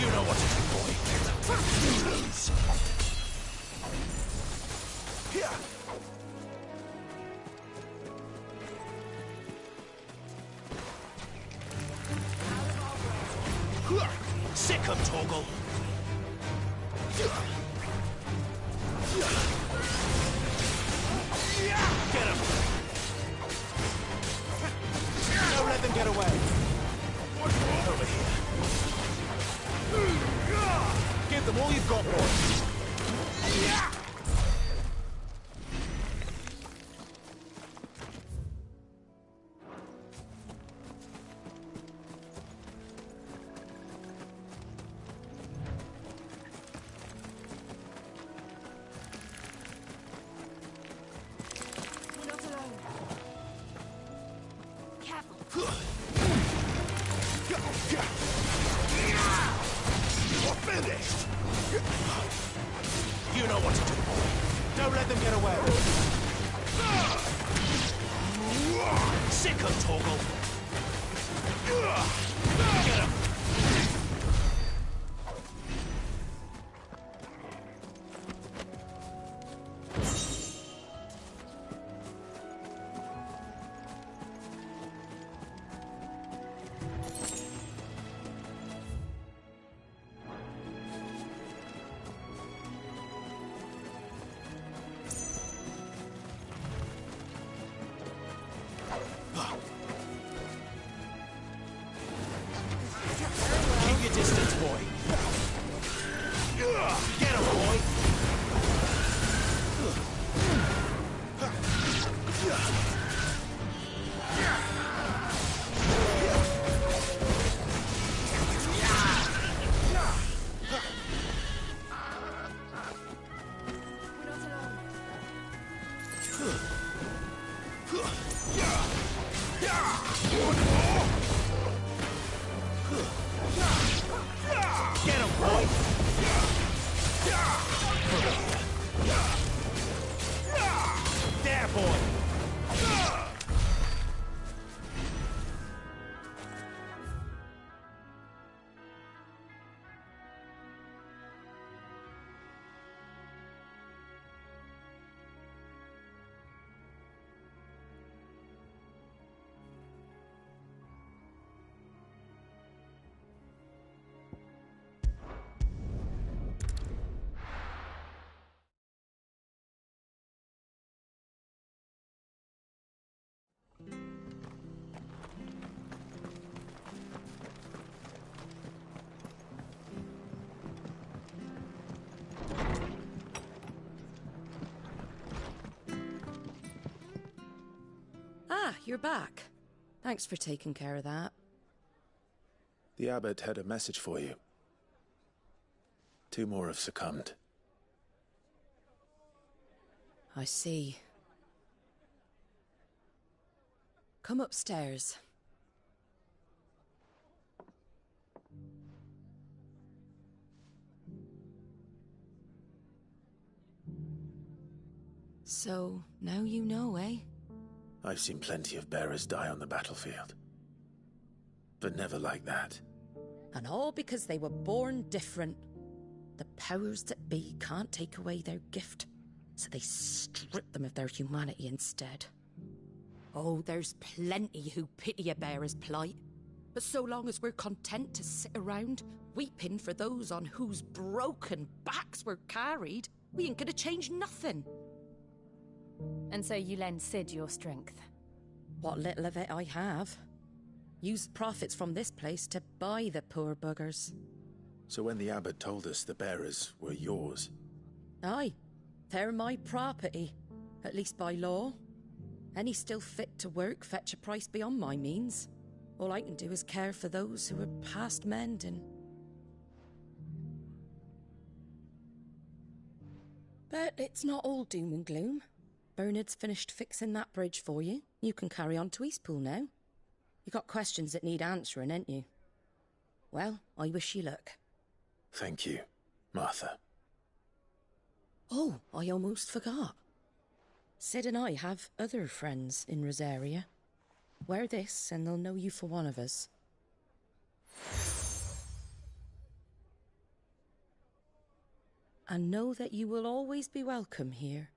You know what to do, boy. You lose. Here. Sick him, Torgal. Get him. Don't let them get away. Over here. Give them all you've got, boys. You know what to do, boy. Don't let them get away. Sick him, Torgal. Get him. Keep your distance, boy. Get him, boy. Get him, boy! There, boy! Ah, you're back. Thanks for taking care of that. The abbot had a message for you. 2 more have succumbed. I see. Come upstairs. So, now you know, eh? I've seen plenty of bearers die on the battlefield. But never like that. And all because they were born different. The powers that be can't take away their gift, so they strip them of their humanity instead. Oh, there's plenty who pity a bearer's plight. But so long as we're content to sit around, weeping for those on whose broken backs we're carried, we ain't gonna change nothing. And so you lend Sid your strength? What little of it I have. Use profits from this place to buy the poor buggers. So when the abbot told us the bearers were yours... Aye, they're my property, at least by law. Any still fit to work fetch a price beyond my means. All I can do is care for those who are past mending. But it's not all doom and gloom. Bernard's finished fixing that bridge for you. You can carry on to Eastpool now. You got questions that need answering, ain't you? Well, I wish you luck. Thank you, Martha. Oh, I almost forgot. Sid and I have other friends in Rosaria. Wear this and they'll know you for one of us. and know that you will always be welcome here.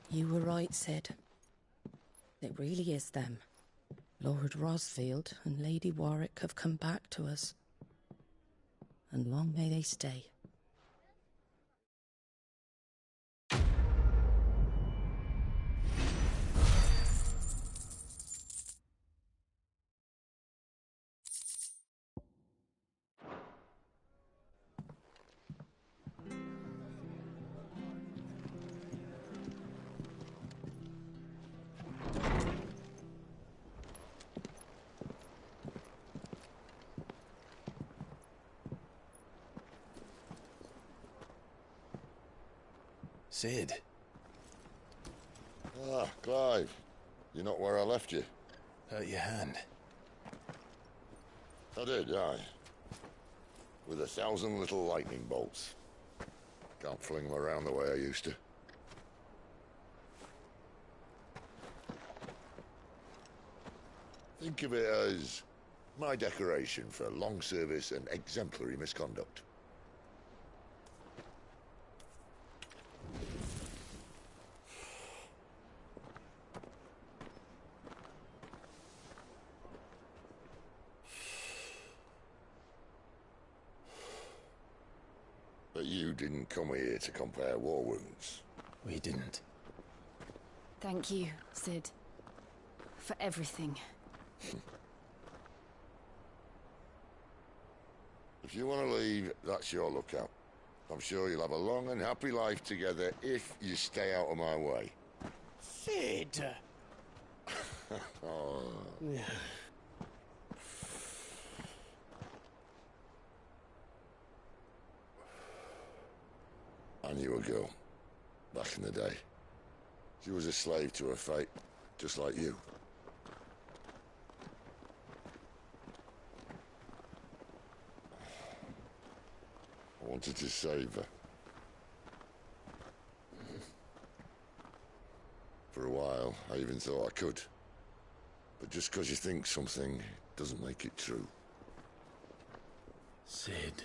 You were right, Sid. It really is them. Lord Rosfield and Lady Warwick have come back to us. And long may they stay. Sid. Ah, Clive. You're not where I left you. Hurt your hand. I did, aye. With 1,000 little lightning bolts. Can't fling them around the way I used to. Think of it as my decoration for long service and exemplary misconduct. But you didn't come here to compare war wounds. We didn't. Thank you, Sid. For everything. If you want to leave, that's your lookout. I'm sure you'll have a long and happy life together if you stay out of my way. Sid! Oh. I knew a girl, back in the day. She was a slave to her fate, just like you. I wanted to save her. For a while, I even thought I could. But just because you think something doesn't make it true. Sid.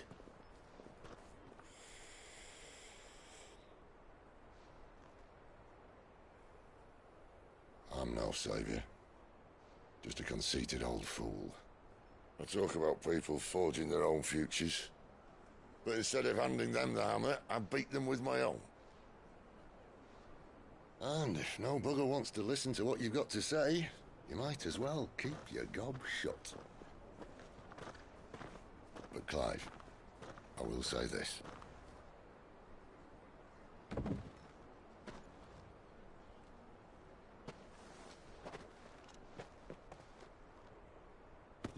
I'm no savior. Just a conceited old fool. I talk about people forging their own futures. But instead of handing them the hammer, I beat them with my own. And if no bugger wants to listen to what you've got to say, you might as well keep your gob shut. But Clive, I will say this.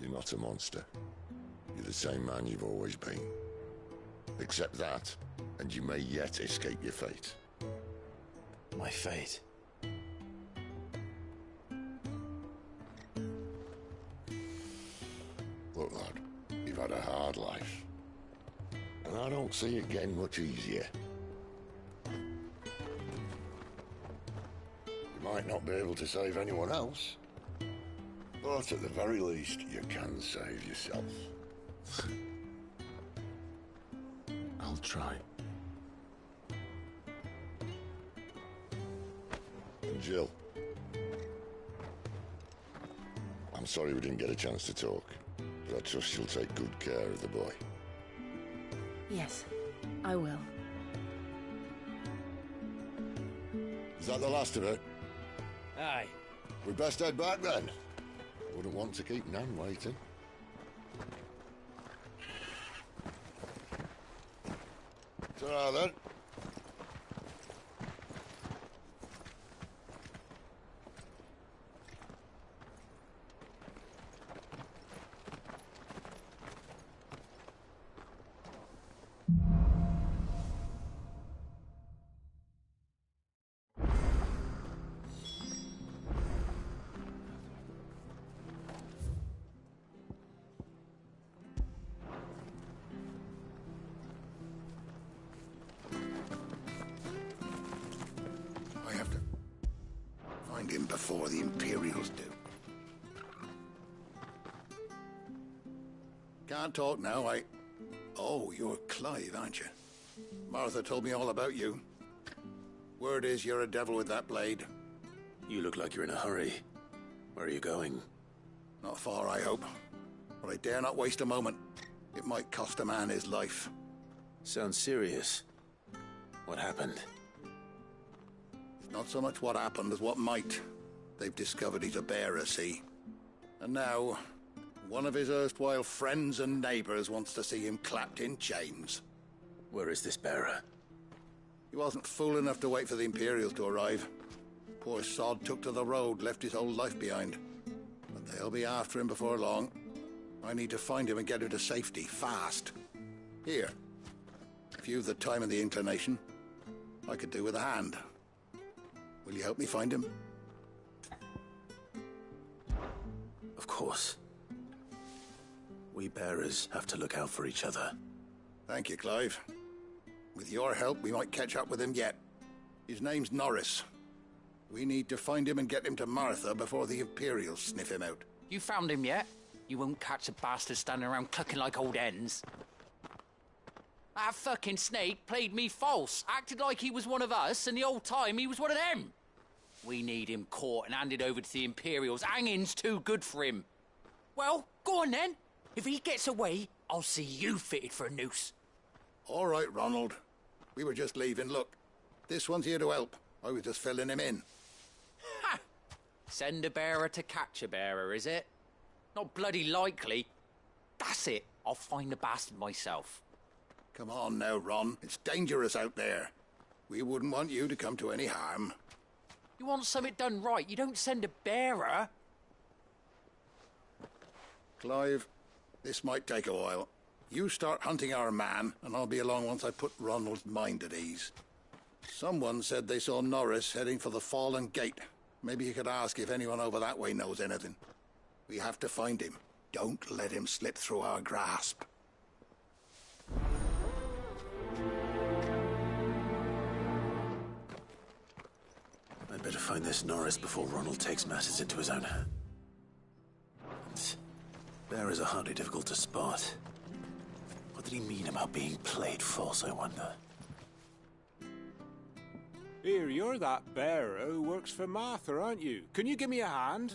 You're not a monster. You're the same man you've always been. Accept that, and you may yet escape your fate. My fate. Look, lad, you've had a hard life. And I don't see it getting much easier. You might not be able to save anyone else, but at the very least, you can save yourself. I'll try. And Jill, I'm sorry we didn't get a chance to talk, but I trust she'll take good care of the boy. Yes, I will. Is that the last of it? Aye. We best head back then. Wouldn't want to keep Nan waiting. Ta-ra then. him before the Imperials do. Can't talk now, Oh, you're Clive, aren't you? Martha told me all about you. Word is you're a devil with that blade. You look like you're in a hurry. Where are you going? Not far, I hope. But I dare not waste a moment. It might cost a man his life. Sounds serious. What happened? It's not so much what happened as what might. They've discovered he's a bearer, see? And now, one of his erstwhile friends and neighbors wants to see him clapped in chains. Where is this bearer? He wasn't fool enough to wait for the Imperials to arrive. Poor sod took to the road, left his whole life behind. But they'll be after him before long. I need to find him and get him to safety, fast. Here. If you've the time and the inclination, I could do with a hand. Will you help me find him? Of course. We bearers have to look out for each other. Thank you, Clive. With your help, we might catch up with him yet. His name's Norris. We need to find him and get him to Martha before the Imperials sniff him out. You found him yet? You won't catch a bastard standing around clucking like old hens. That fucking snake played me false, acted like he was one of us, and the whole time he was one of them. We need him caught and handed over to the Imperials. Hanging's too good for him. Well, go on then. If he gets away, I'll see you fitted for a noose. All right, Ronald. We were just leaving. Look, this one's here to help. I was just filling him in. Ha! Send a bearer to catch a bearer, is it? Not bloody likely. That's it. I'll find the bastard myself. Come on now, Ron. It's dangerous out there. We wouldn't want you to come to any harm. You want something done right, you don't send a bearer. Clive, this might take a while. You start hunting our man, and I'll be along once I put Ronald's mind at ease. Someone said they saw Norris heading for the Fallen Gate. Maybe you could ask if anyone over that way knows anything. We have to find him. Don't let him slip through our grasp. I'd better find this Norris before Ronald takes matters into his own hands. Bearers are hardly difficult to spot. What did he mean about being played false, I wonder? Here, you're that bearer who works for Martha, aren't you? Can you give me a hand?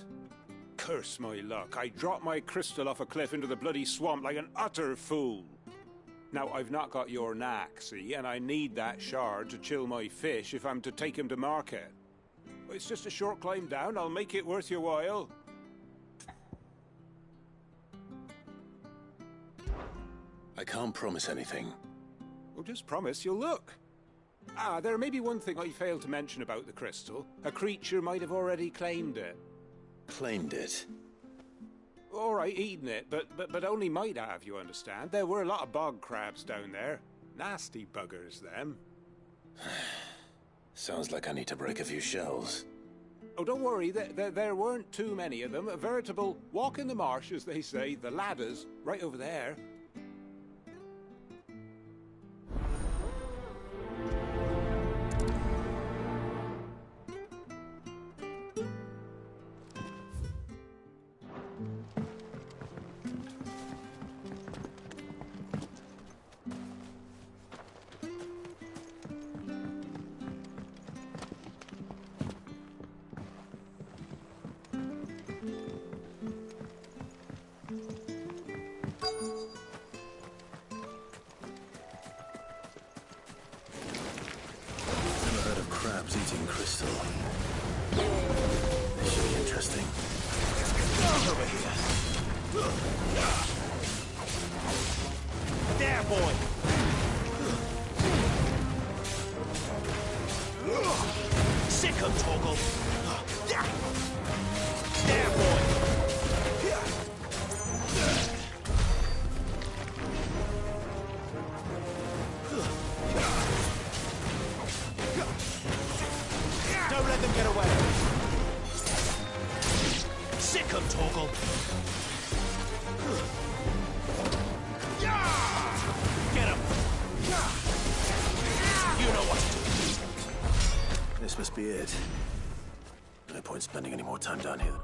Curse my luck, I dropped my crystal off a cliff into the bloody swamp like an utter fool. Now, I've not got your knack, see, and I need that shard to chill my fish if I'm to take him to market. It's just a short climb down, I'll make it worth your while. I can't promise anything. Well, just promise you'll look. Ah, there may be one thing I failed to mention about the crystal. A creature might have already claimed it. Claimed it? All right, eaten it, but only might have, you understand. There were a lot of bog crabs down there. Nasty buggers, them. Sounds like I need to break a few shells. Oh, don't worry, there weren't too many of them. A veritable walk in the marsh, as they say. The ladders, right over there. Crabs eating crystal. This should be interesting. Over here. There, boy! Sick him, Torgal! There, boy! Don't let them get away! Sick him, Torgal! Get him! You know what to do. This must be it. No point spending any more time down here.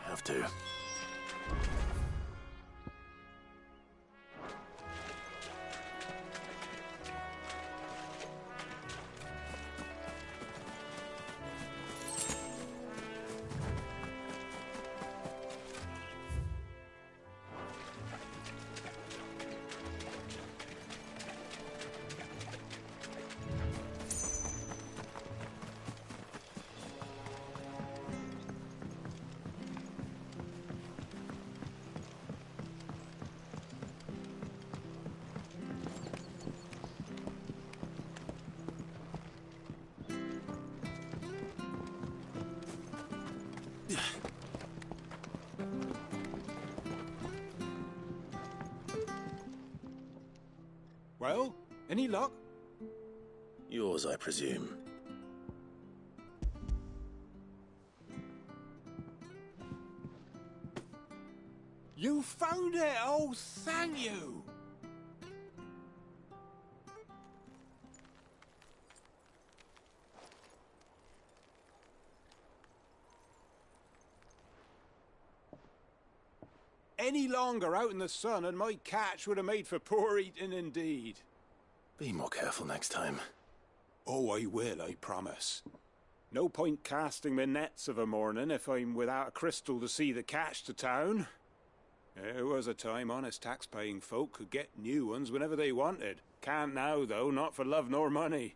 Have to. Well, any luck? Yours, I presume. You found it! Oh, thank you! Any longer out in the sun and my catch would have made for poor eating indeed. Be more careful next time. Oh, I will, I promise. No point casting my nets of a morning if I'm without a crystal to see the catch to town. There was a time honest tax-paying folk could get new ones whenever they wanted. Can't now, though, not for love nor money.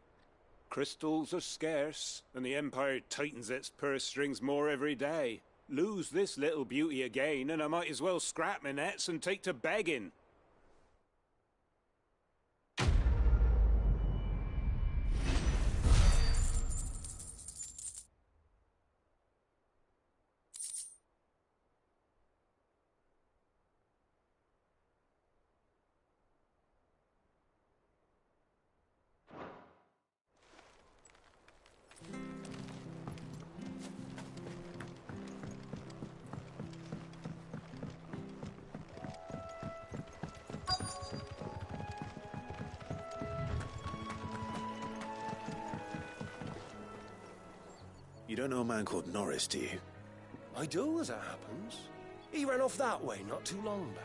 Crystals are scarce, and the Empire tightens its purse strings more every day. Lose this little beauty again, and I might as well scrap my nets and take to begging. You don't know a man called Norris, do you? I do, as it happens. He ran off that way not too long back.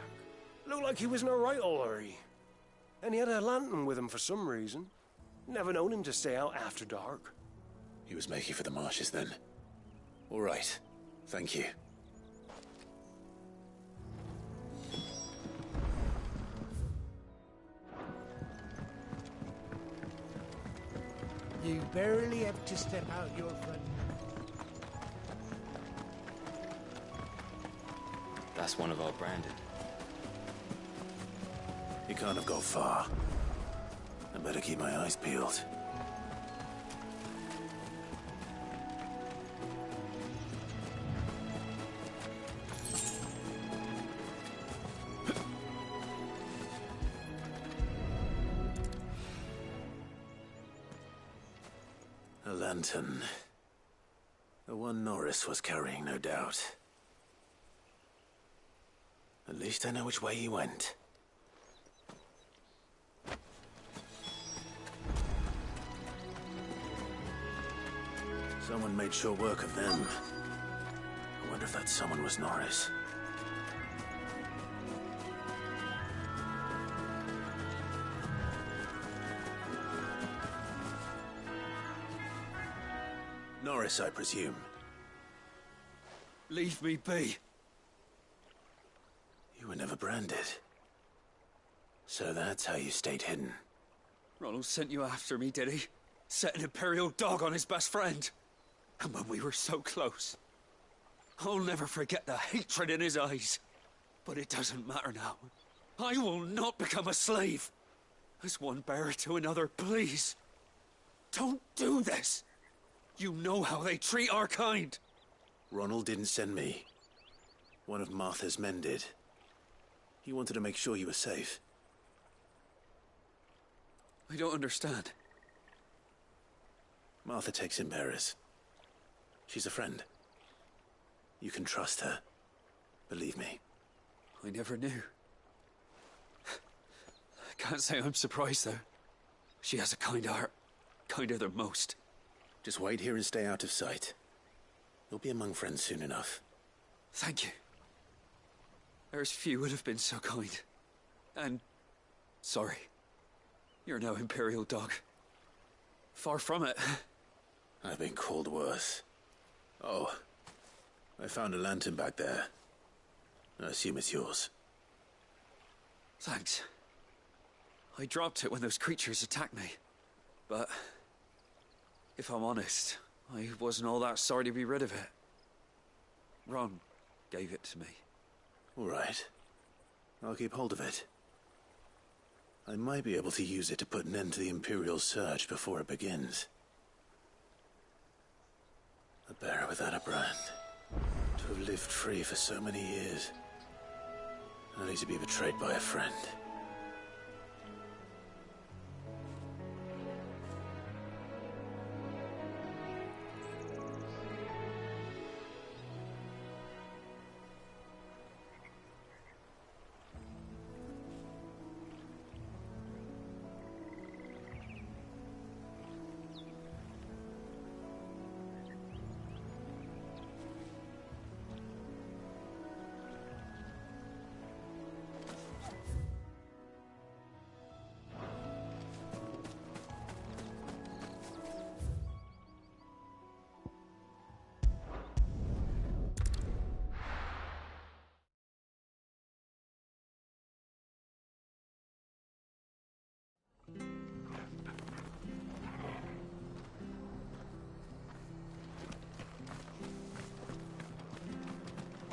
Looked like he was in a right old hurry. And he had a lantern with him for some reason. Never known him to stay out after dark. He was making for the marshes then. All right. Thank you. You barely have to step out your front. That's one of our branded. He can't have got far. I better keep my eyes peeled. lantern. The one Norris was carrying, no doubt. At least I know which way he went. Someone made sure work of them. I wonder if that someone was Norris. Norris, I presume. Leave me be. You were never branded. So that's how you stayed hidden. Ronald sent you after me, did he? Set an Imperial dog on his best friend. And when we were so close. I'll never forget the hatred in his eyes. But it doesn't matter now. I will not become a slave. As one bearer to another, please. Don't do this. You know how they treat our kind. Ronald didn't send me. One of Martha's men did. He wanted to make sure you were safe. I don't understand. Martha takes in bearers. She's a friend. You can trust her. Believe me. I never knew. I can't say I'm surprised, though. She has a kind heart. Kinder than most. Just wait here and stay out of sight. You'll be among friends soon enough. Thank you. There's few would have been so kind. And sorry. You're no Imperial dog. Far from it. I've been called worse. Oh, I found a lantern back there. I assume it's yours. Thanks. I dropped it when those creatures attacked me. But if I'm honest, I wasn't all that sorry to be rid of it. Ron gave it to me. All right. I'll keep hold of it. I might be able to use it to put an end to the Imperial surge before it begins. A bearer without a brand. To have lived free for so many years. Only to be betrayed by a friend.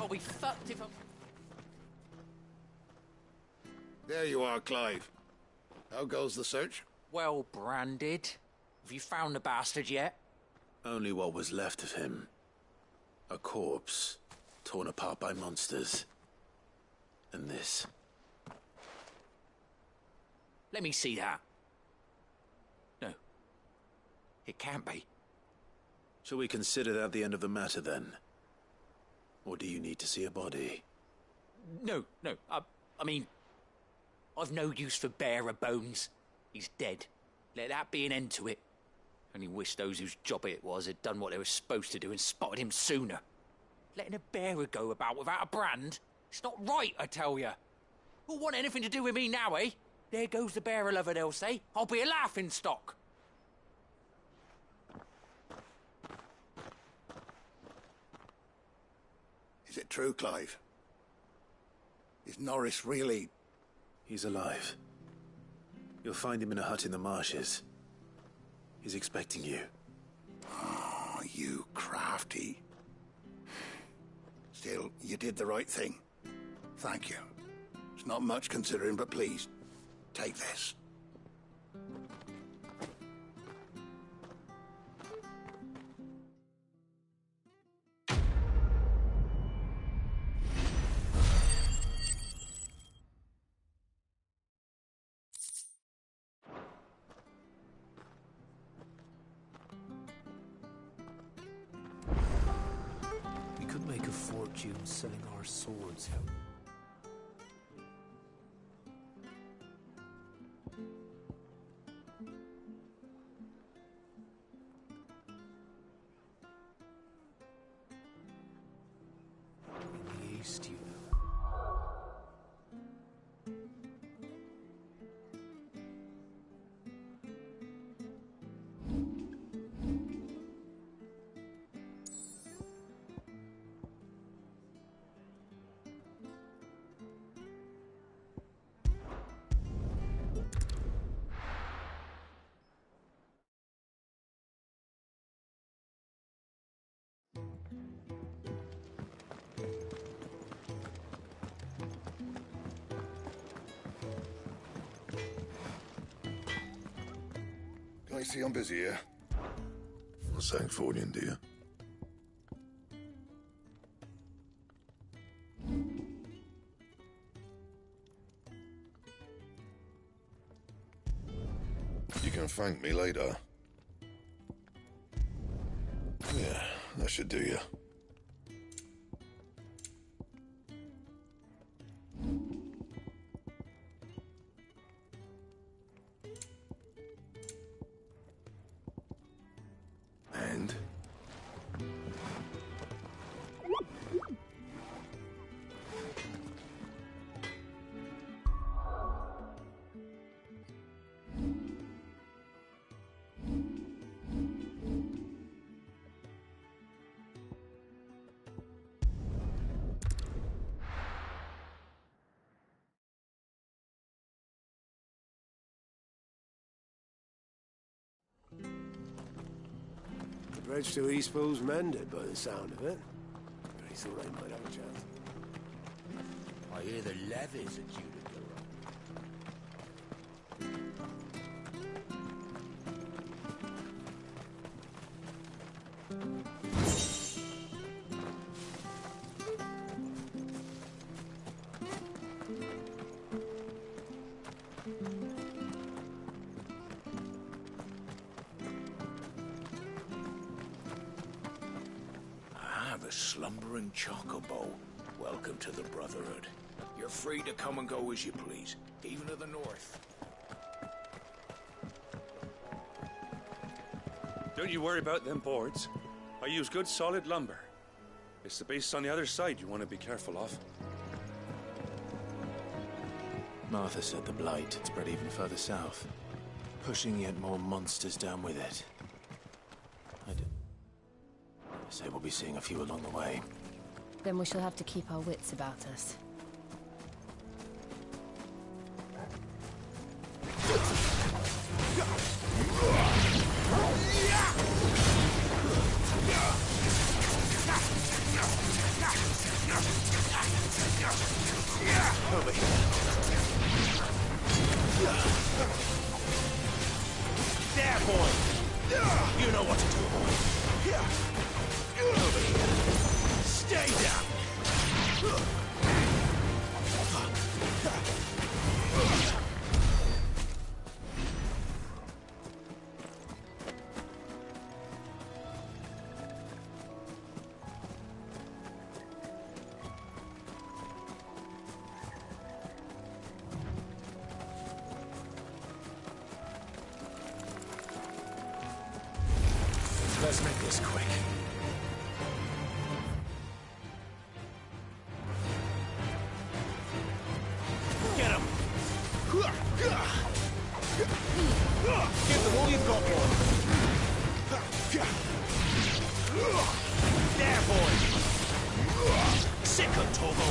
I'll be fucked if I'm... There you are, Clive. How goes the search? Well branded. Have you found the bastard yet? Only what was left of him. A corpse, torn apart by monsters. And this. Let me see that. No. It can't be. Shall we consider that the end of the matter, then? Or do you need to see a body? No. I mean, I've no use for bearer bones. He's dead. Let that be an end to it. Only wish those whose job it was had done what they were supposed to do and spotted him sooner. Letting a bearer go about without a brand? It's not right, I tell you. Who'll want anything to do with me now, eh? There goes the bearer lover, they'll say. I'll be a laughing stock. Is it true, Clive? Is Norris really... He's alive. You'll find him in a hut in the marshes. He's expecting you. Oh, you crafty. Still, you did the right thing. Thank you. It's not much considering, but please, take this. fortune selling our swords out. In the east, you know. I see I'm busy here. Not saying fortune, do you? You can thank me later. Yeah, that should do you. And? The bridge to Eastpo's mended by the sound of it. I thought I might have a chance. I hear the levies are due to go up. The slumbering chocobo. Welcome to the Brotherhood. You're free to come and go as you please, even to the north. Don't you worry about them boards. I use good solid lumber. It's the beasts on the other side you want to be careful of. Martha said the blight had spread even further south, pushing yet more monsters down with it. I say we'll be seeing a few along the way. Then we shall have to keep our wits about us. Over here. There, boy! You know what to do, boy. Over here. Stay down! Let's make this quick. Get him! Give them all you've got, boy. There, boy. Sick of Togo.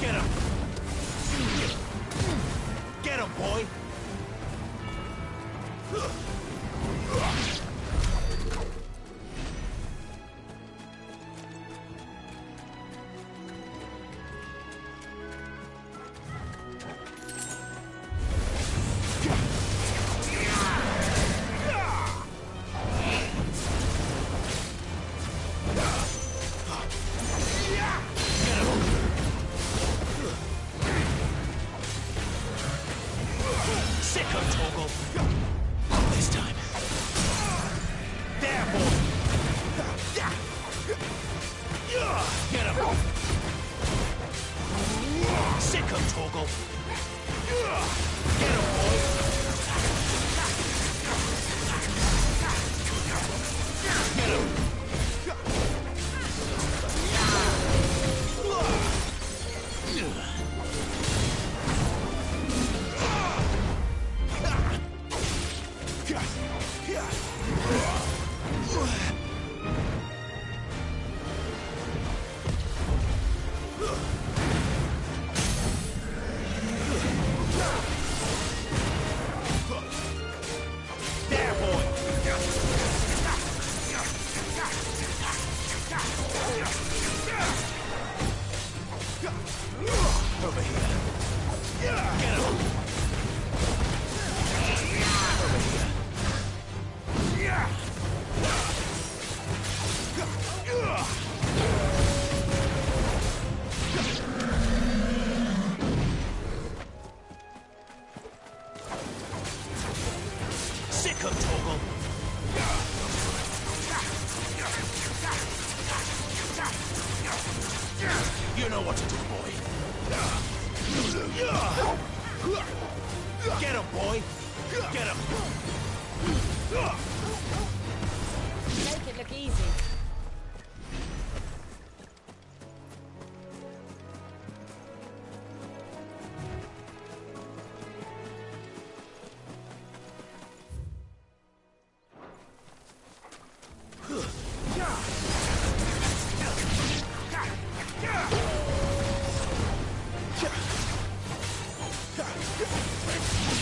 Get him! Get him! Sick him, Torgal! Get him, boy! Get him! You know what to do, boy. Get him, boy. Get him. Make it look easy.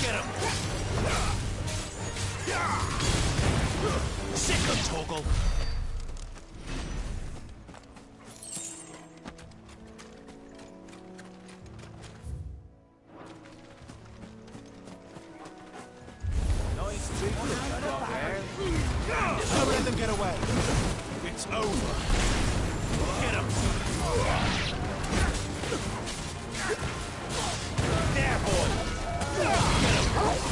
Get him! Sick him, Torgal! Nice big look at it there. Don't let them get away. It's over. Get him! There, boy! Get him!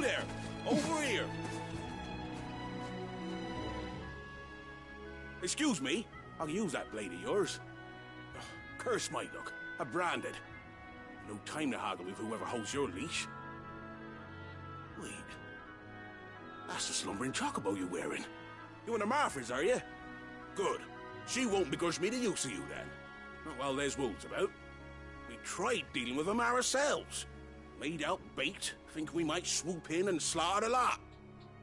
there! Over here! Excuse me, I'll use that blade of yours. Ugh, curse my luck. I'm branded. No time to haggle with whoever holds your leash. Wait. That's the slumbering chocobo you're wearing. You and the Marthas, are you? Good. She won't begrudge me the use of you, then. Not while there's wolves about. We tried dealing with them ourselves. Made out baked, think we might swoop in and slaughter the lot.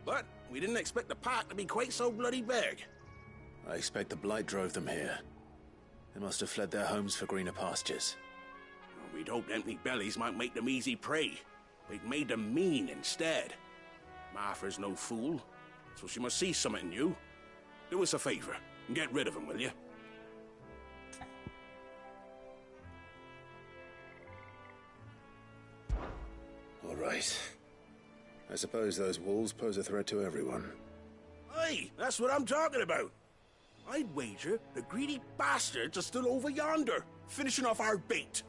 But we didn't expect the pack to be quite so bloody big. I expect the blight drove them here. They must have fled their homes for greener pastures. Well, we'd hoped empty bellies might make them easy prey. We'd made them mean instead. Martha's no fool, so she must see something in you. Do us a favor and get rid of them, will you? All right. I suppose those wolves pose a threat to everyone. Aye, that's what I'm talking about. I'd wager the greedy bastards are still over yonder, finishing off our bait.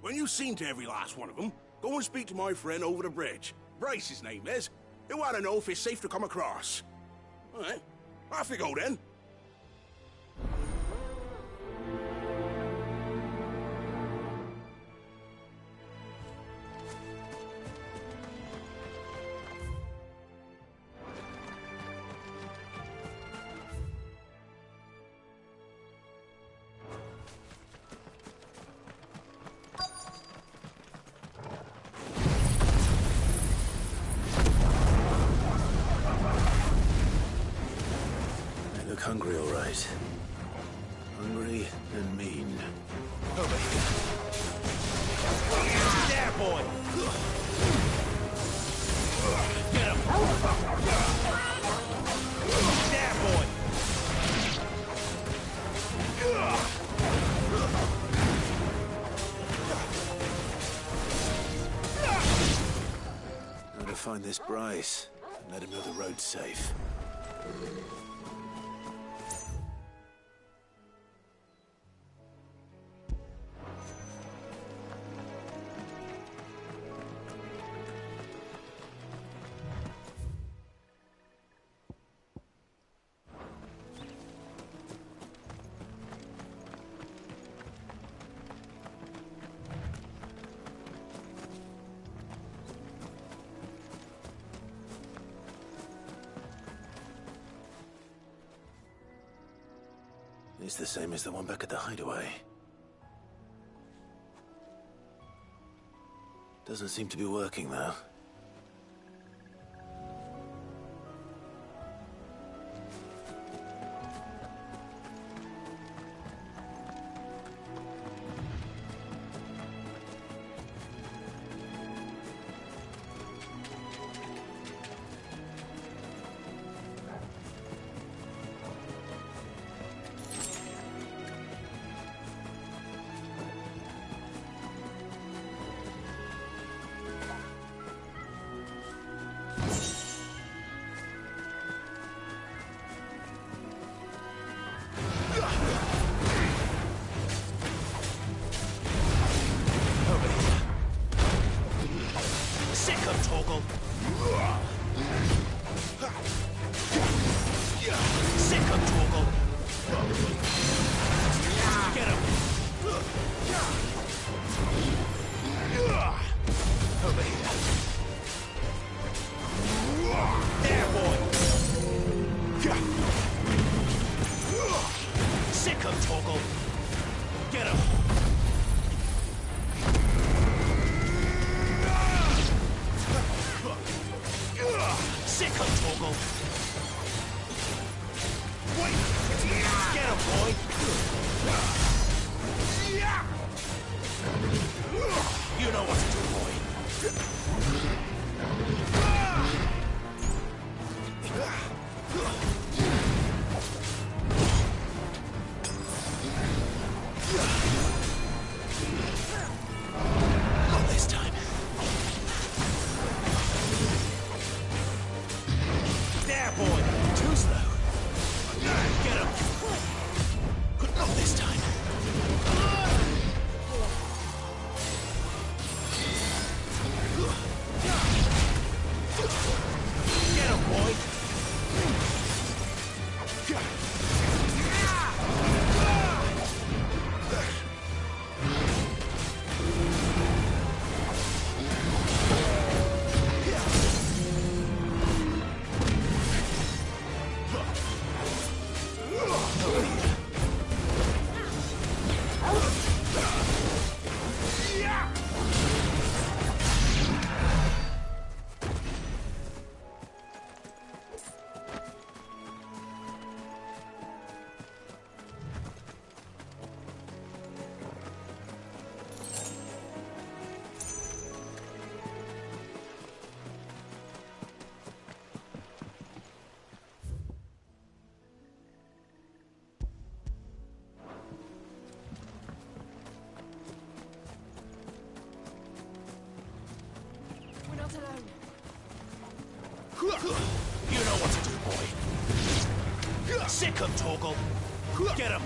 When you've seen to every last one of them, go and speak to my friend over the bridge. Bryce, his name is. He'll want to know if it's safe to come across. All right, off you go then. Hungry, all right. Hungry and mean. Over here. There, boy! Get him! There, boy! Now to find this Bryce and let him know the road's safe. It's the same as the one back at the hideaway. Doesn't seem to be working, though. There, boy! Too slow! Get him! Sick 'em, Torgal. Get him!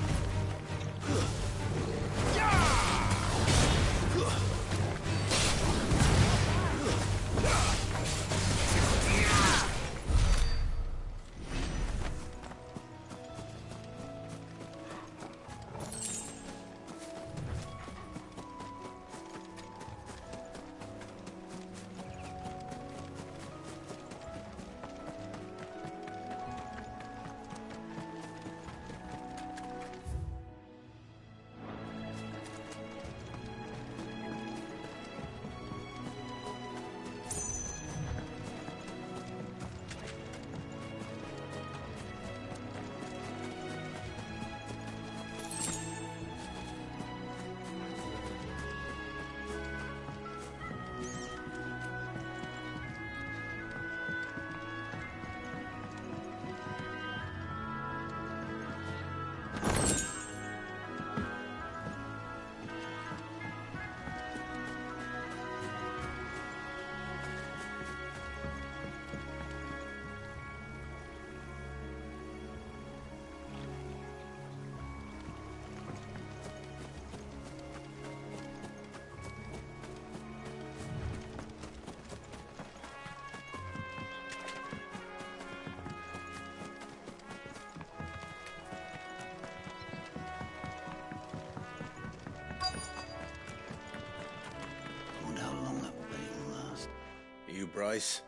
Bryce?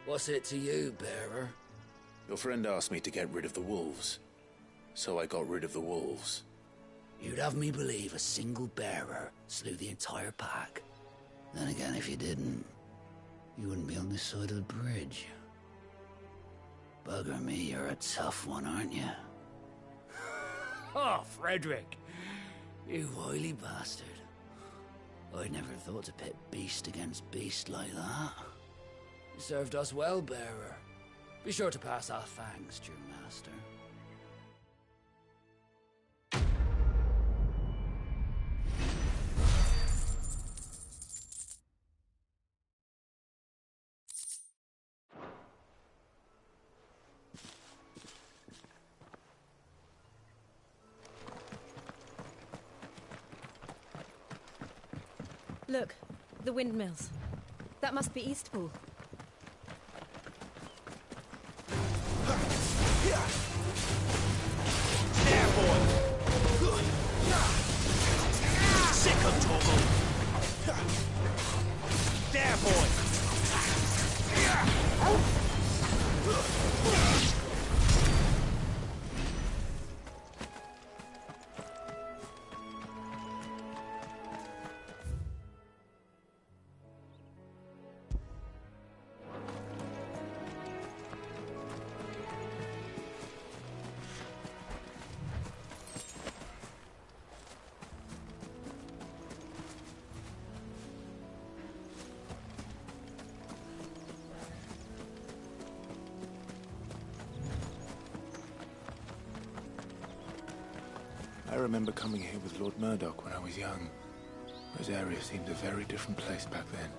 What's it to you, bearer? Your friend asked me to get rid of the wolves, so I got rid of the wolves. You'd have me believe a single bearer slew the entire pack. Then again, if you didn't, you wouldn't be on this side of the bridge. Bugger me, you're a tough one, aren't you? Oh, Frederick! You wily bastard. I'd never thought to pit beast against beast like that. You served us well, bearer. Be sure to pass our thanks to your master. Look, the windmills. That must be Eastpool. There, boy! Sick 'em, Torgal! There, boy! I remember coming here with Lord Murdoch when I was young. Rosaria seemed a very different place back then.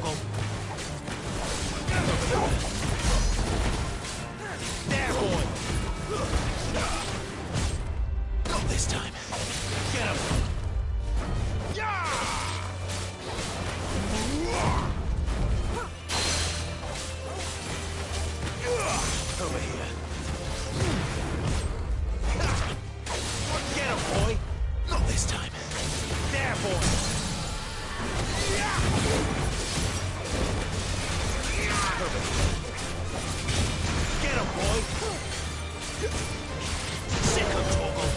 Torgal. There, boy. Not this time. Get him. Over here. Get him, boy. Not this time. There, boy. Get him, boy. Sick him, Torgal.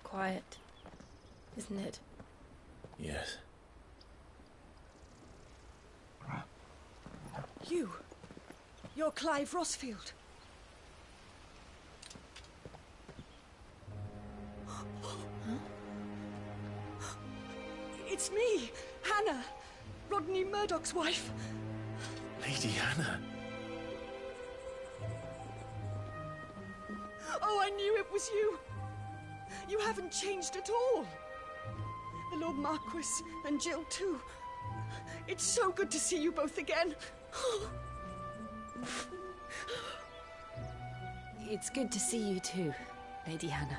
Quiet, isn't it? Yes. You're Clive Rossfield. It's me, Hannah, Rodney Murdoch's wife. Lady Hannah. Oh, I knew it was you. You haven't changed at all. The Lord Marquis and Jill too. It's so good to see you both again. It's good to see you too, Lady Hannah.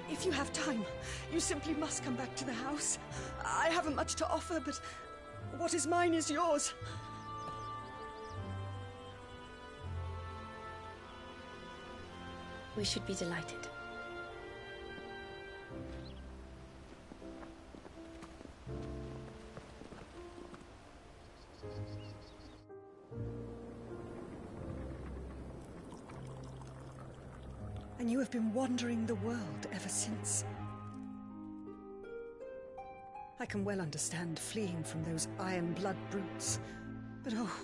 If you have time, you simply must come back to the house. I haven't much to offer, but what is mine is yours. We should be delighted. And you have been wandering the world ever since. I can well understand fleeing from those iron blood brutes, but oh,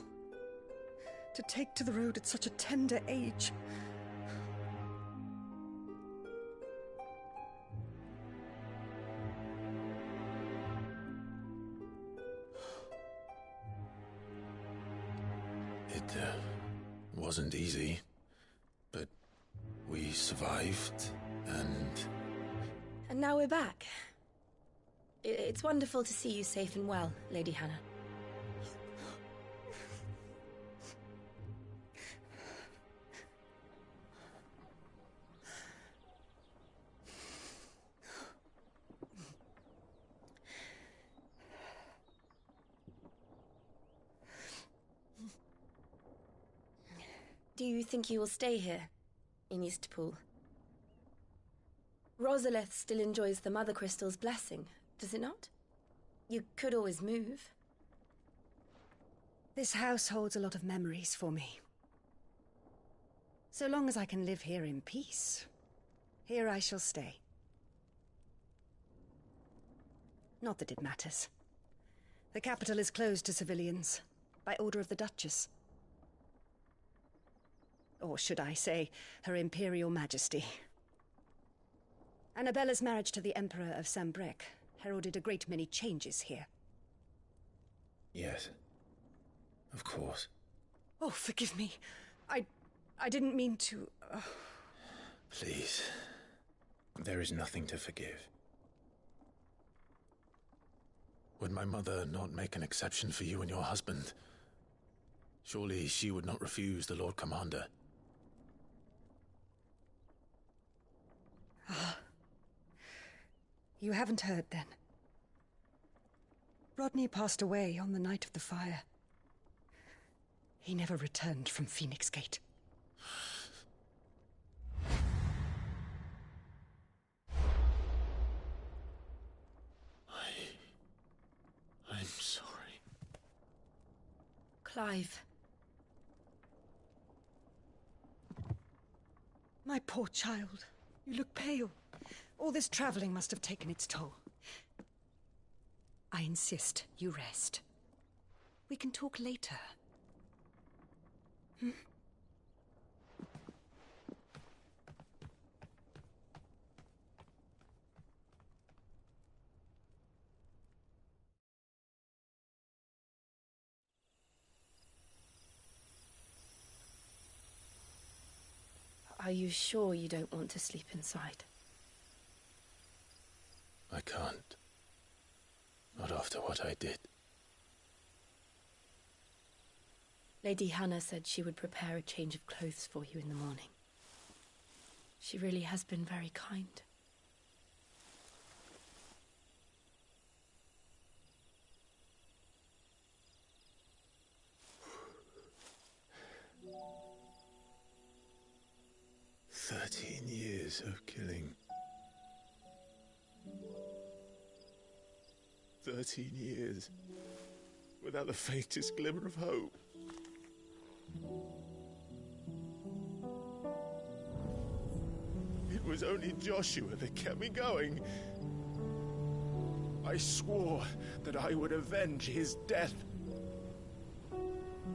to take to the road at such a tender age. It wasn't easy, but we survived, and... And now we're back. It's wonderful to see you safe and well, Lady Hannah. Do you think you will stay here, in Eastpool? Rosaleth still enjoys the Mother Crystal's blessing, does it not? You could always move. This house holds a lot of memories for me. So long as I can live here in peace, here I shall stay. Not that it matters. The capital is closed to civilians, by order of the Duchess. Or should I say, Her Imperial Majesty. Annabella's marriage to the Emperor of Sambrec heralded a great many changes here. Yes. Of course. Oh, forgive me. I didn't mean to... Please. There is nothing to forgive. Would my mother not make an exception for you and your husband? Surely she would not refuse the Lord Commander. Ah. You haven't heard, then. Rodney passed away on the night of the fire. He never returned from Phoenix Gate. I'm sorry. Clive. My poor child. You look pale. All this traveling must have taken its toll. I insist you rest. We can talk later. Hmm? Are you sure you don't want to sleep inside? I can't. Not after what I did. Lady Hannah said she would prepare a change of clothes for you in the morning. She really has been very kind. Years of killing. 13 years. Without the faintest glimmer of hope. It was only Joshua that kept me going. I swore that I would avenge his death.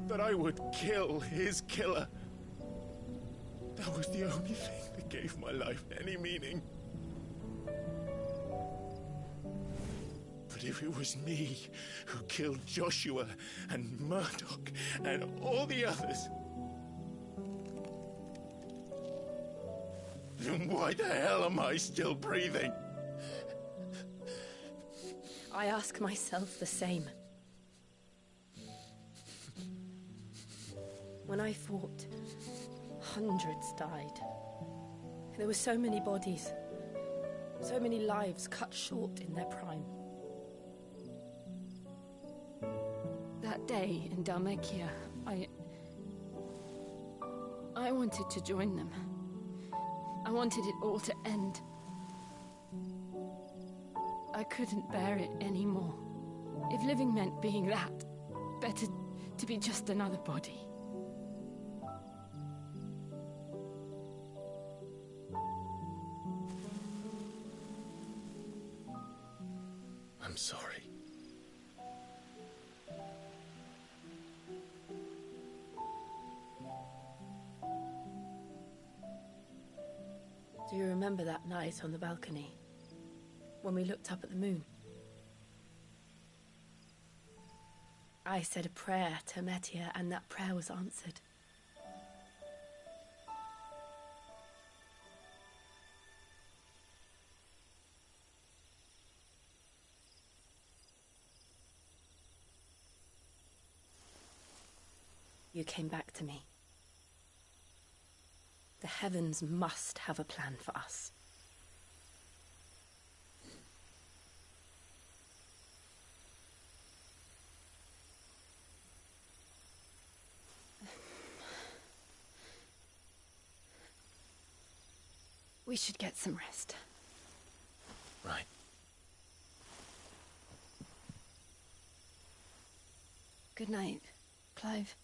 That I would kill his killer. That was the only thing that gave my life any meaning. But if it was me who killed Joshua and Murdoch and all the others, then why the hell am I still breathing? I ask myself the same. When I fought, hundreds died. There were so many bodies, so many lives cut short in their prime. That day in Dalmekia, I wanted to join them. I wanted it all to end. I couldn't bear it anymore. If living meant being that, better to be just another body. I'm sorry. Do you remember that night on the balcony, when we looked up at the moon? I said a prayer to Metia, and that prayer was answered. You came back to me. The heavens must have a plan for us. We should get some rest. Right. Good night, Clive.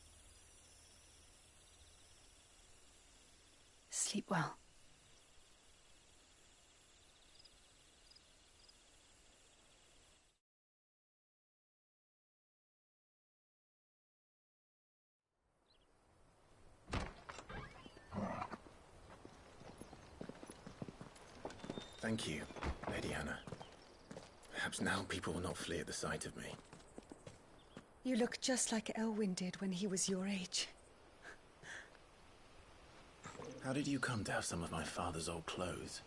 Sleep well. Thank you, Lady Hannah. Perhaps now people will not flee at the sight of me. You look just like Elwyn did when he was your age. How did you come to have some of my father's old clothes?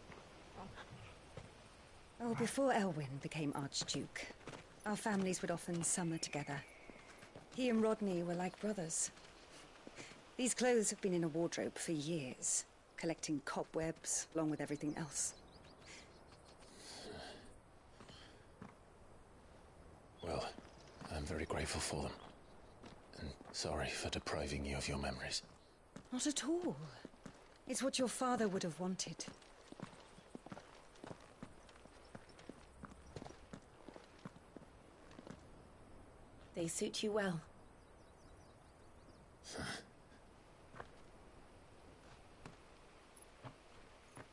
Oh, before Elwyn became Archduke, our families would often summer together. He and Rodney were like brothers. These clothes have been in a wardrobe for years, collecting cobwebs along with everything else. Well, I'm very grateful for them. And sorry for depriving you of your memories. Not at all. It's what your father would have wanted. They suit you well.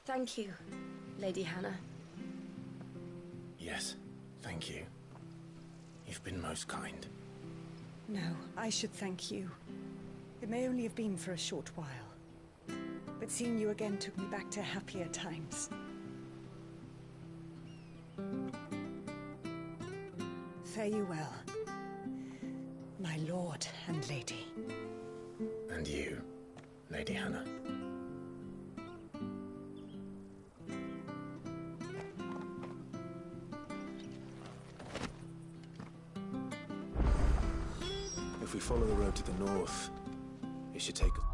Thank you, Lady Hannah. Yes, thank you. You've been most kind. No, I should thank you. It may only have been for a short while, but seeing you again took me back to happier times. Fare you well, my lord and lady. And you, Lady Hannah. If we follow the road to the north, it should take us.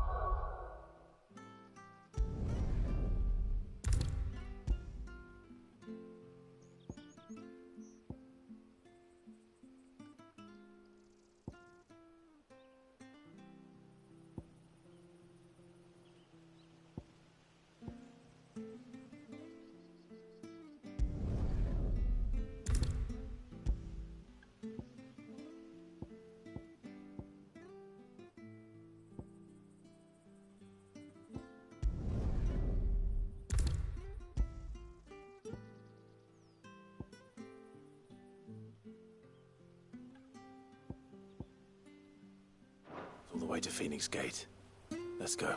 All the way to Phoenix Gate. Let's go.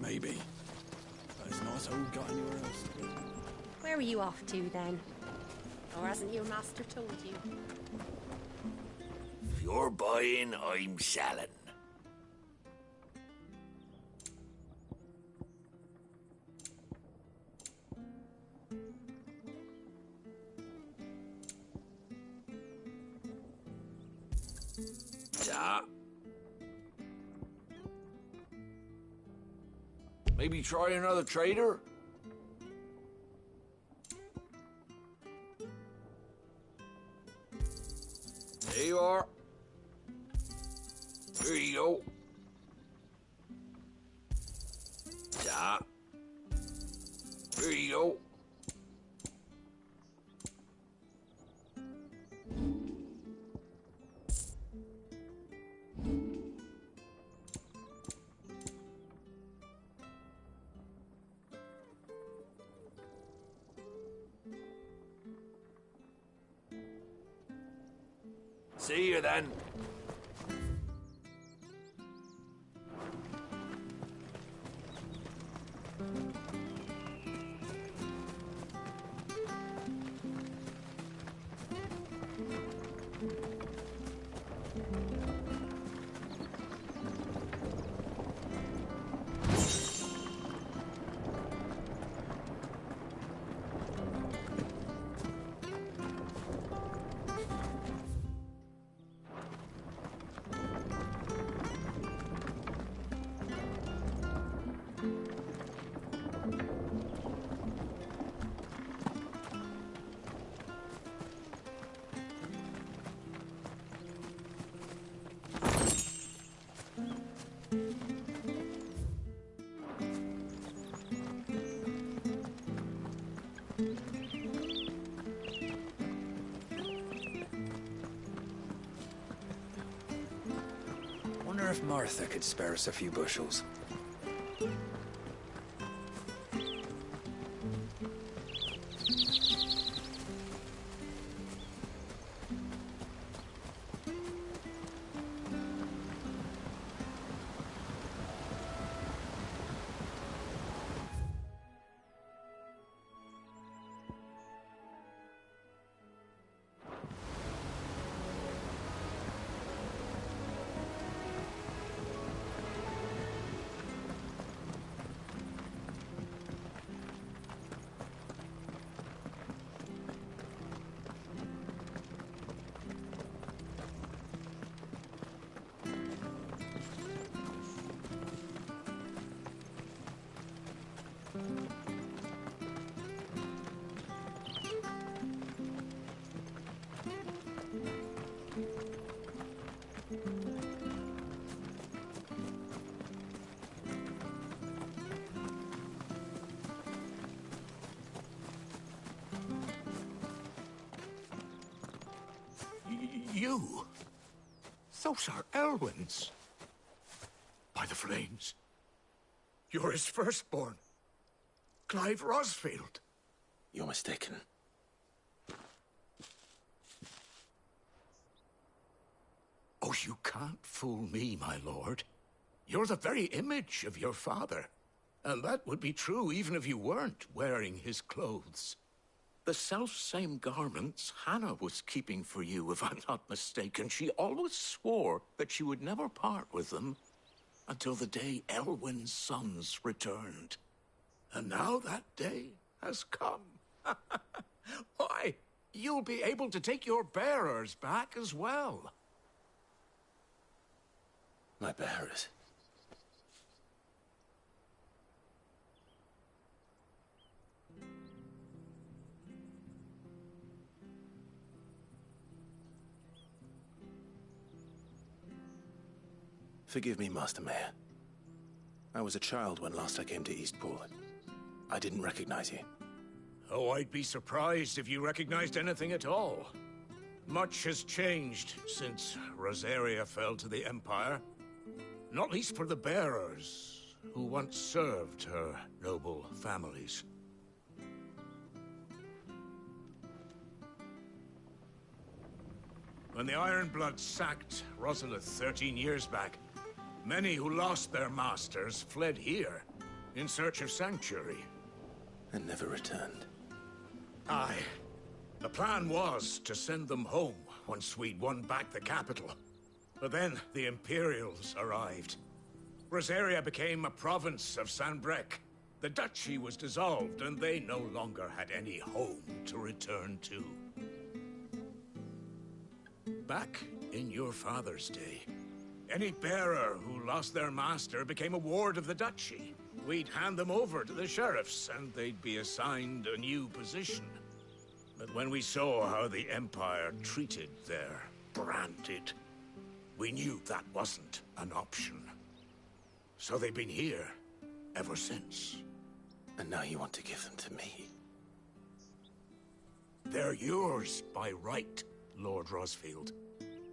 Maybe. But it's not so we've got anywhere else to go. Where are you off to, then? Or hasn't your master told you? If you're buying, I'm selling. Yeah. Maybe try another trader? There you are. Here you go. Yeah. Here you go. See you then. if Martha could spare us a few bushels. You? Those are Elwyn's. By the flames. You're his firstborn. Clive Rosfield. You're mistaken. Oh, you can't fool me, my lord. You're the very image of your father. And that would be true even if you weren't wearing his clothes. The self-same garments Hannah was keeping for you, if I'm not mistaken. She always swore that she would never part with them until the day Elwyn's sons returned. And now that day has come. Why, you'll be able to take your bearers back as well. My bearers? Forgive me, Master Mayor. I was a child when last I came to Eastpool. I didn't recognize you. Oh, I'd be surprised if you recognized anything at all. Much has changed since Rosaria fell to the Empire. Not least for the bearers, who once served her noble families. When the Ironbloods sacked Rosalith 13 years back, many who lost their masters fled here in search of sanctuary. And never returned. Aye. The plan was to send them home once we'd won back the capital. But then the Imperials arrived. Rosaria became a province of Sanbreque. The duchy was dissolved, and they no longer had any home to return to. Back in your father's day, any bearer who lost their master became a ward of the duchy. We'd hand them over to the sheriffs, and they'd be assigned a new position. But when we saw how the Empire treated their branded, we knew that wasn't an option. So they've been here ever since. And now you want to give them to me? They're yours by right, Lord Rosfield.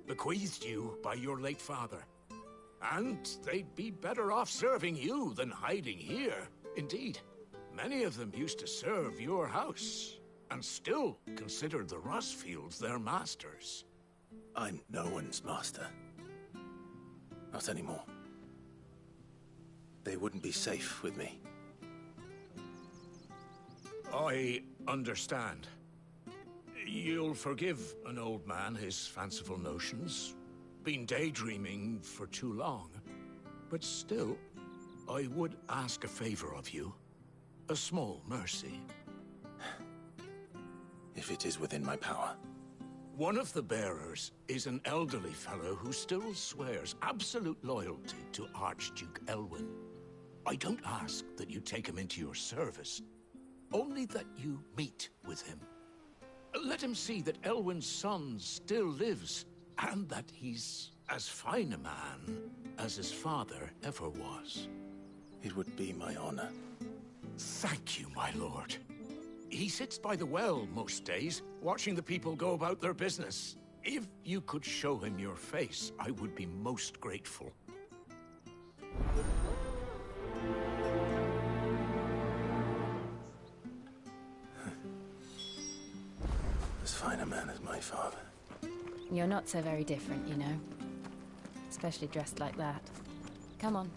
Bequeathed you by your late father. And they'd be better off serving you than hiding here. Indeed, many of them used to serve your house, and still considered the Rosfields their masters. I'm no one's master. Not anymore. They wouldn't be safe with me. I understand. You'll forgive an old man his fanciful notions. Been daydreaming for too long. But still, I would ask a favor of you. A small mercy. If it is within my power. One of the bearers is an elderly fellow who still swears absolute loyalty to Archduke Elwyn. I don't ask that you take him into your service, only that you meet with him. Let him see that Elwyn's son still lives, and that he's as fine a man as his father ever was. It would be my honor. Thank you, my lord. He sits by the well most days, watching the people go about their business. If you could show him your face, I would be most grateful. man as my father. You're not so very different, you know. Especially dressed like that. Come on,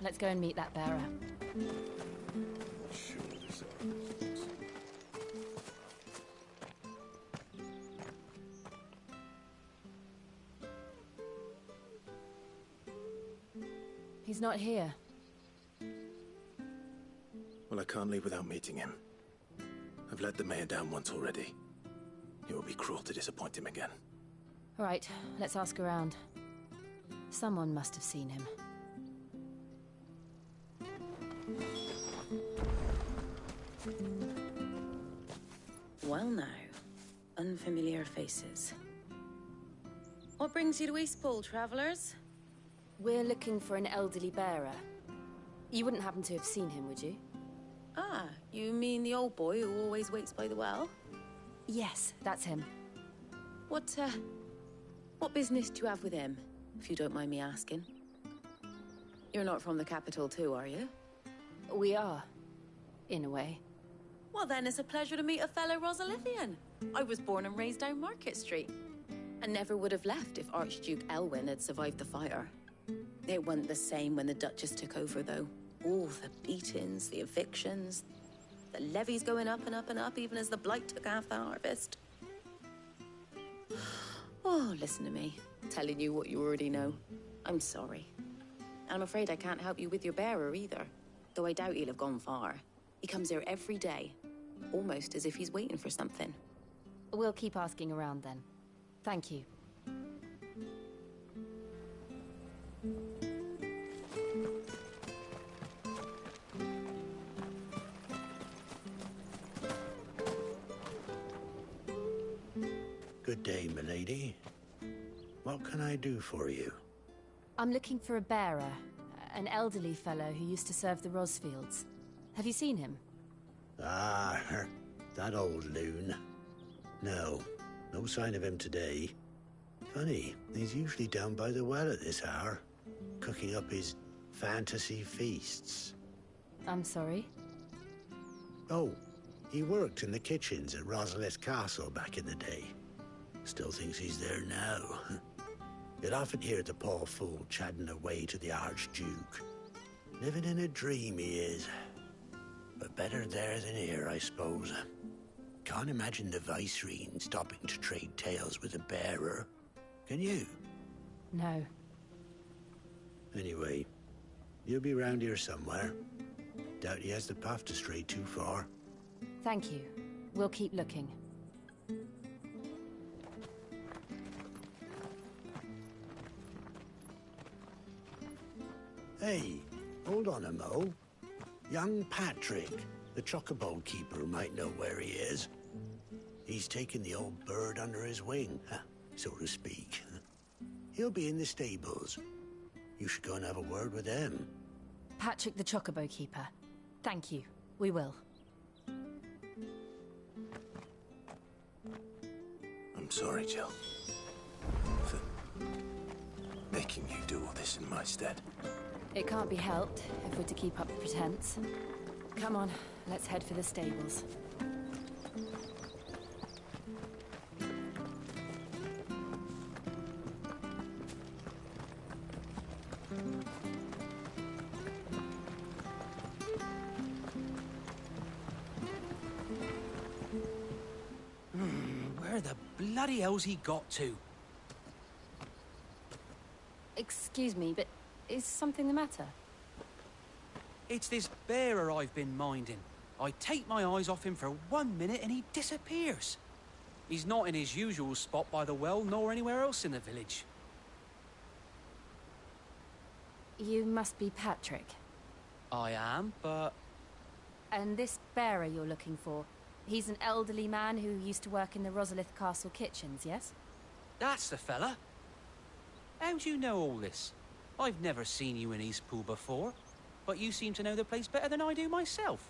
let's go and meet that bearer. He's not here. Well, I can't leave without meeting him. I've let the mayor down once already. It would be cruel to disappoint him again. All right, let's ask around. Someone must have seen him. Well now, unfamiliar faces. What brings you to Eastpool, travellers? We're looking for an elderly bearer. You wouldn't happen to have seen him, would you? Ah, you mean the old boy who always waits by the well? Yes, that's him. What business do you have with him, if you don't mind me asking? You're not from the capital too, are you? We are, in a way. Well then, it's a pleasure to meet a fellow Rosalithian. I was born and raised down Market Street, and never would have left if Archduke Elwyn had survived the fire. It wasn't the same when the Duchess took over, though. All the beatings, the evictions, the levies going up and up and up, even as the blight took half the harvest. Oh, listen to me, telling you what you already know. I'm sorry. And I'm afraid I can't help you with your bearer either, though I doubt he'll have gone far. He comes here every day, almost as if he's waiting for something. We'll keep asking around then. Thank you. Good day, milady. What can I do for you? I'm looking for a bearer, an elderly fellow who used to serve the Rosfields. Have you seen him? Ah, that old loon. No sign of him today. Funny, he's usually down by the well at this hour, cooking up his fantasy feasts. I'm sorry? Oh, he worked in the kitchens at Rosalith Castle back in the day. Still thinks he's there now. You'd often hear the poor fool chatting away to the Archduke. Living in a dream he is. But better there than here, I suppose. Can't imagine the Viceroy stopping to trade tales with a bearer. Can you? No. Anyway, you'll be round here somewhere. Doubt he has the path to stray too far. Thank you. We'll keep looking. Hey, hold on a mo. Young Patrick, the chocobo keeper, might know where he is. He's taken the old bird under his wing, so to speak. He'll be in the stables. You should go and have a word with him. Patrick the chocobo keeper. Thank you. We will. I'm sorry, Jill. For making you do all this in my stead. It can't be helped if we're to keep up the pretense. Come on, let's head for the stables. Where the bloody hell's he got to? Excuse me, but is something the matter? It's this bearer I've been minding. I take my eyes off him for 1 minute and he disappears. He's not in his usual spot by the well, nor anywhere else in the village. You must be Patrick. I am, but... And this bearer you're looking for, he's an elderly man who used to work in the Rosalith Castle kitchens, yes? That's the fella. How do you know all this? I've never seen you in Eastpool before, but you seem to know the place better than I do myself.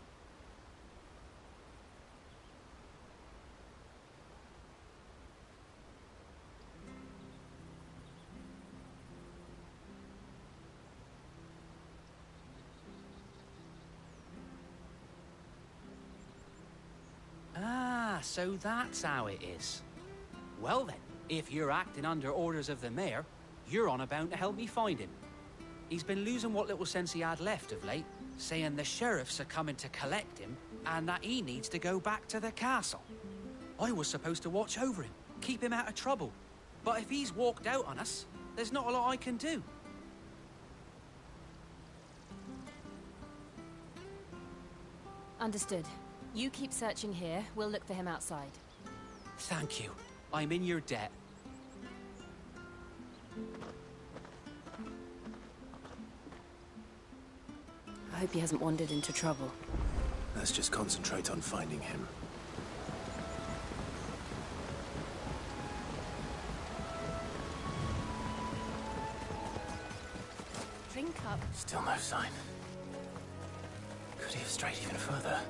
Ah, so that's how it is. Well then, if you're acting under orders of the mayor, you're on about to help me find him. He's been losing what little sense he had left of late, saying the sheriffs are coming to collect him and that he needs to go back to the castle. I was supposed to watch over him, keep him out of trouble. But if he's walked out on us, there's not a lot I can do. Understood. You keep searching here, we'll look for him outside. Thank you. I'm in your debt. I hope he hasn't wandered into trouble. Let's just concentrate on finding him. Drink up. Still no sign. Could he have strayed even further?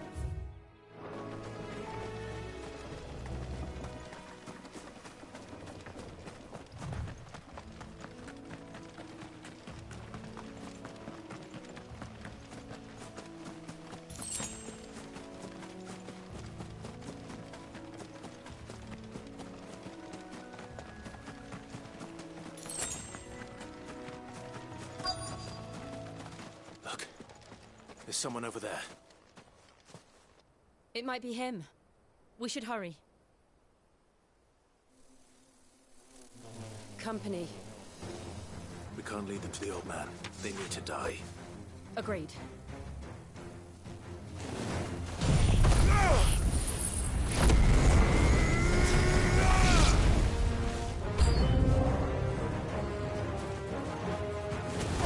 There's someone over there. It might be him. We should hurry. Company. We can't lead them to the old man. They need to die. Agreed.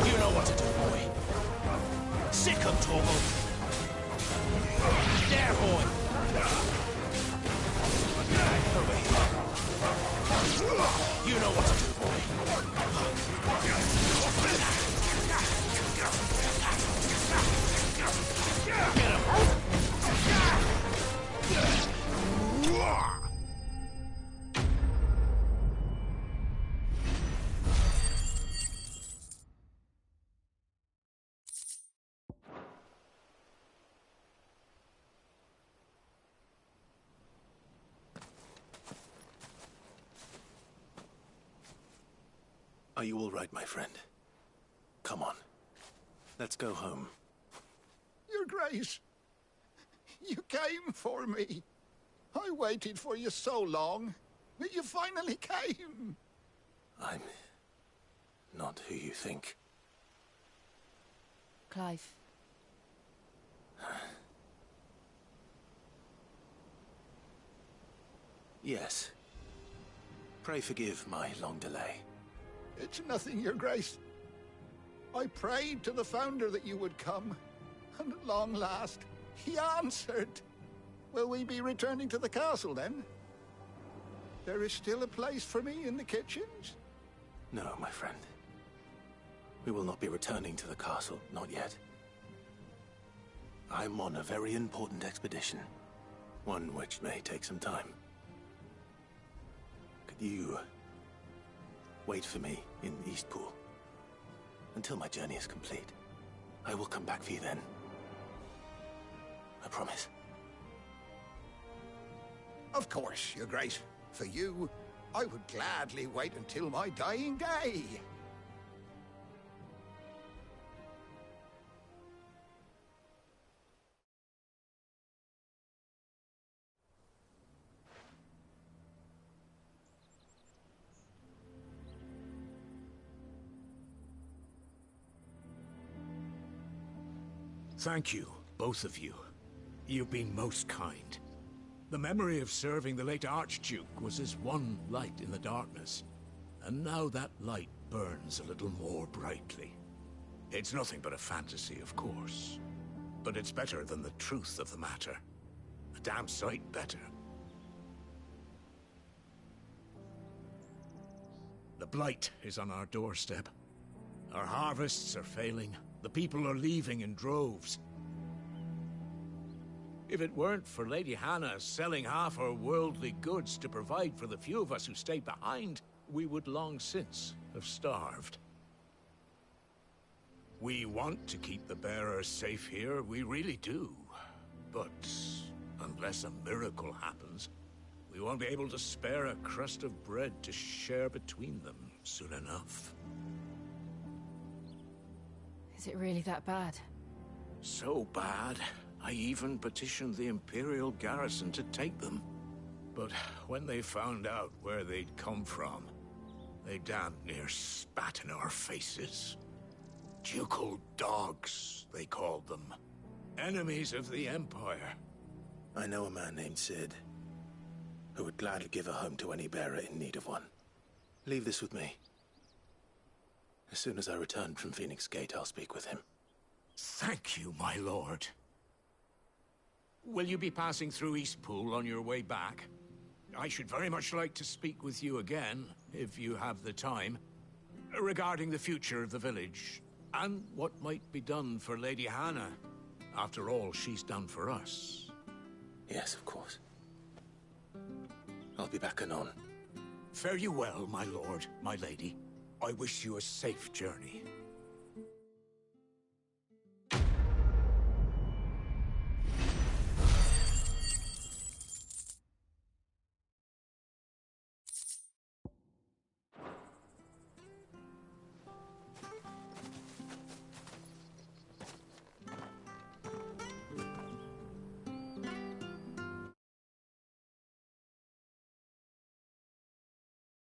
You know what to do, boy. Sick of Torgal. There, boy. Over here. You know what to do, boy. Get him. Are you all right, my friend? Come on. Let's go home. Your Grace, you came for me. I waited for you so long, but you finally came. I'm not who you think. Clive. Yes. Pray forgive my long delay. It's nothing, Your Grace. I prayed to the Founder that you would come, and at long last, he answered. Will we be returning to the castle, then? There is still a place for me in the kitchens? No, my friend. We will not be returning to the castle, not yet. I'm on a very important expedition, one which may take some time. Could you wait for me in Eastpool until my journey is complete? I will come back for you then. I promise. Of course, Your Grace. For you, I would gladly wait until my dying day. Thank you, both of you. You've been most kind. The memory of serving the late Archduke was as one light in the darkness, and now that light burns a little more brightly. It's nothing but a fantasy, of course, but it's better than the truth of the matter. A damn sight better. The blight is on our doorstep. Our harvests are failing. The people are leaving in droves. If it weren't for Lady Hannah selling half her worldly goods to provide for the few of us who stayed behind, we would long since have starved. We want to keep the bearers safe here, we really do. But unless a miracle happens, we won't be able to spare a crust of bread to share between them soon enough. Is it really that bad? So bad, I even petitioned the Imperial garrison to take them. But when they found out where they'd come from, they damn near spat in our faces. Ducal dogs, they called them. Enemies of the Empire. I know a man named Sid, who would gladly give a home to any bearer in need of one. Leave this with me. As soon as I return from Phoenix Gate, I'll speak with him. Thank you, my lord. Will you be passing through Eastpool on your way back? I should very much like to speak with you again, if you have the time, regarding the future of the village, and what might be done for Lady Hannah. After all she's done for us. Yes, of course. I'll be back anon. Fare you well, my lord, my lady. I wish you a safe journey.